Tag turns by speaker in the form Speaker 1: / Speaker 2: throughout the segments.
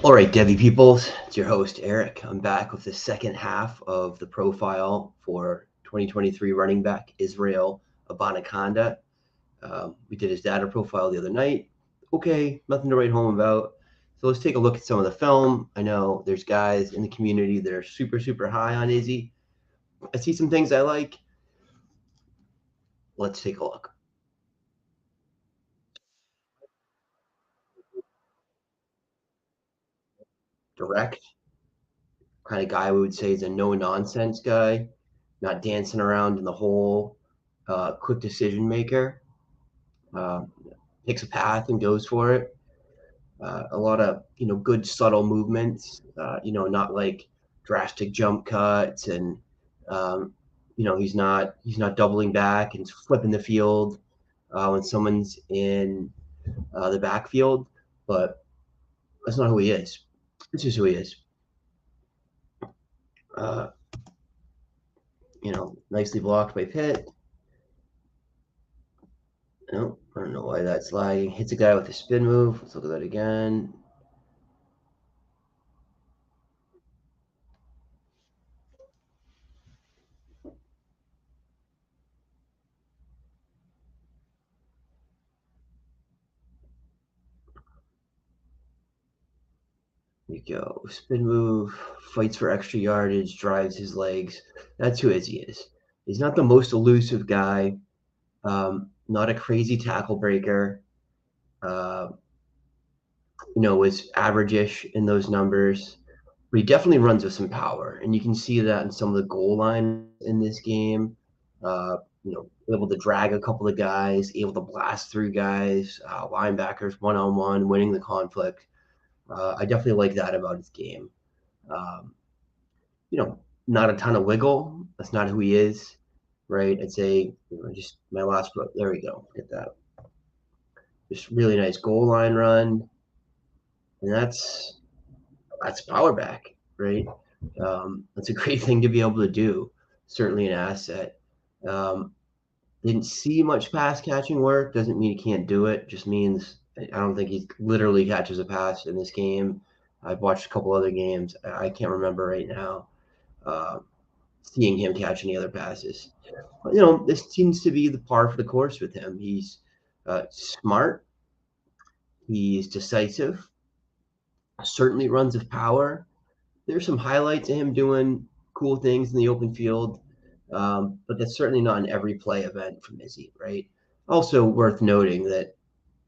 Speaker 1: All right, Devy peoples, it's your host Eric. I'm back with the second half of the profile for 2023 running back Israel Abanikanda. We did his data profile the other night. Okay, nothing to write home about. So let's take a look at some of the film. I know there's guys in the community that are super high on Izzy. I see some things I like. Let's take a look. Direct kind of guy we would say is a no nonsense guy, not dancing around in the hole. Quick decision maker. Uh, Takes a path and goes for it. A lot of good subtle movements. Not like drastic jump cuts, and um, he's not doubling back and flipping the field when someone's in the backfield. But that's not who he is. This is who he is. Uh, Nicely blocked by Pitt. No, I don't know why that's lagging. Hits a guy with a spin move. Let's look at that again. There you go. Spin move, fights for extra yardage, drives his legs. That's who Izzy is. He's not the most elusive guy, not a crazy tackle breaker. Uh, was average-ish in those numbers, but he definitely runs with some power, and you can see that in some of the goal line in this game. Able to drag a couple of guys, able to blast through guys, linebackers one-on-one, winning the conflict. I definitely like that about his game. Um, not a ton of wiggle. That's not who he is, right? I'd say just my last book. There we go. Get that. Just really nice goal line run, and that's power back, right? That's a great thing to be able to do. Certainly an asset. Um, didn't see much pass catching work. Doesn't mean he can't do it. Just means I don't think he literally catches a pass in this game. I've watched a couple other games. I can't remember right now. Uh, Seeing him catch any other passes. But, this seems to be the par for the course with him. He's smart. He's decisive. Certainly runs with power. There's some highlights of him doing cool things in the open field, but that's certainly not an every play event from Izzy, right? Also worth noting that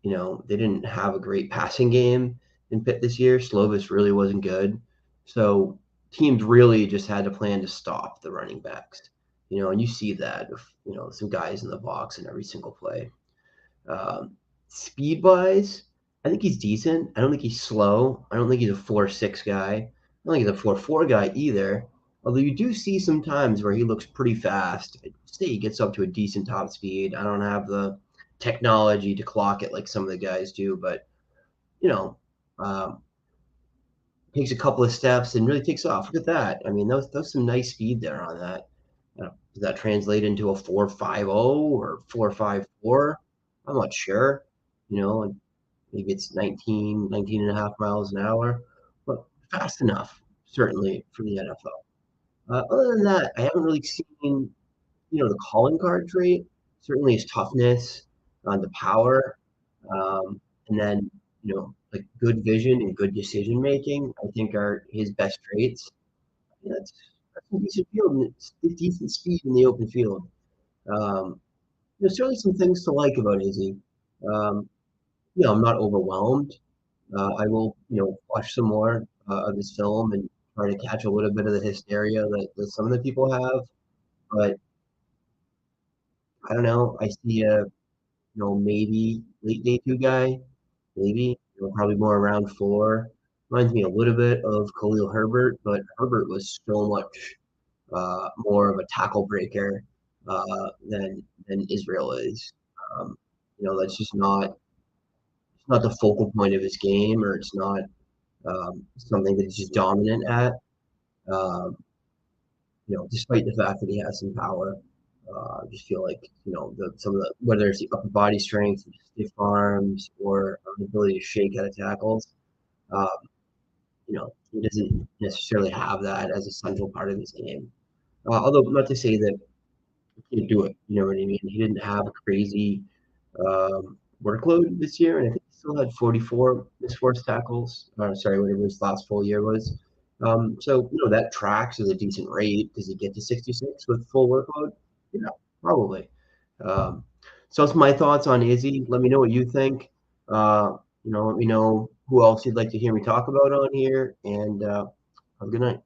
Speaker 1: they didn't have a great passing game in Pitt this year. Slovis really wasn't good, so teams really just had to plan to stop the running backs. And you see that with some guys in the box in every single play. Speed wise, I think he's decent. I don't think he's slow. I don't think he's a 4.6 guy. I don't think he's a 4.4 guy either. Although you do see some times where he looks pretty fast. I'd say he gets up to a decent top speed. I don't have the technology to clock it like some of the guys do, but you know, um, takes a couple of steps and really takes off. Look at that. I mean, that was some nice speed there on that. Does that translate into a 4.50 or 4.54? I'm not sure. And maybe it's 19 and a half miles an hour, but fast enough, certainly, for the NFL. Other than that, I haven't really seen, the calling card trait. Certainly his toughness, the power, and then, like good vision and good decision making, I think are his best traits. Yeah, that's a decent field, and it's decent speed in the open field. There's certainly some things to like about Izzy. Um, I'm not overwhelmed. I will, watch some more of this film and try to catch a little bit of the hysteria that some of the people have. But I don't know. I see a, maybe late day two guy, maybe, probably more around four. Reminds me a little bit of Khalil Herbert, but Herbert was so much more of a tackle breaker than Israel is. Um, that's just not it's not the focal point of his game, or it's not something that he's just dominant at. Um, Despite the fact that he has some power, I just feel like some of the whether it's the upper body strength, stiff arms, or the ability to shake out of tackles. Um, he doesn't necessarily have that as a central part of his game. Although not to say that he didn't do it, you know what I mean? He didn't have a crazy workload this year, and I think he still had 44 missed forced tackles. Sorry, whatever his last full year was. So that tracks as a decent rate. Does he get to 66 with full workload? Yeah, probably. Um, so that's my thoughts on Izzy. Let me know what you think. Let me know who else you'd like to hear me talk about on here, and have a good night.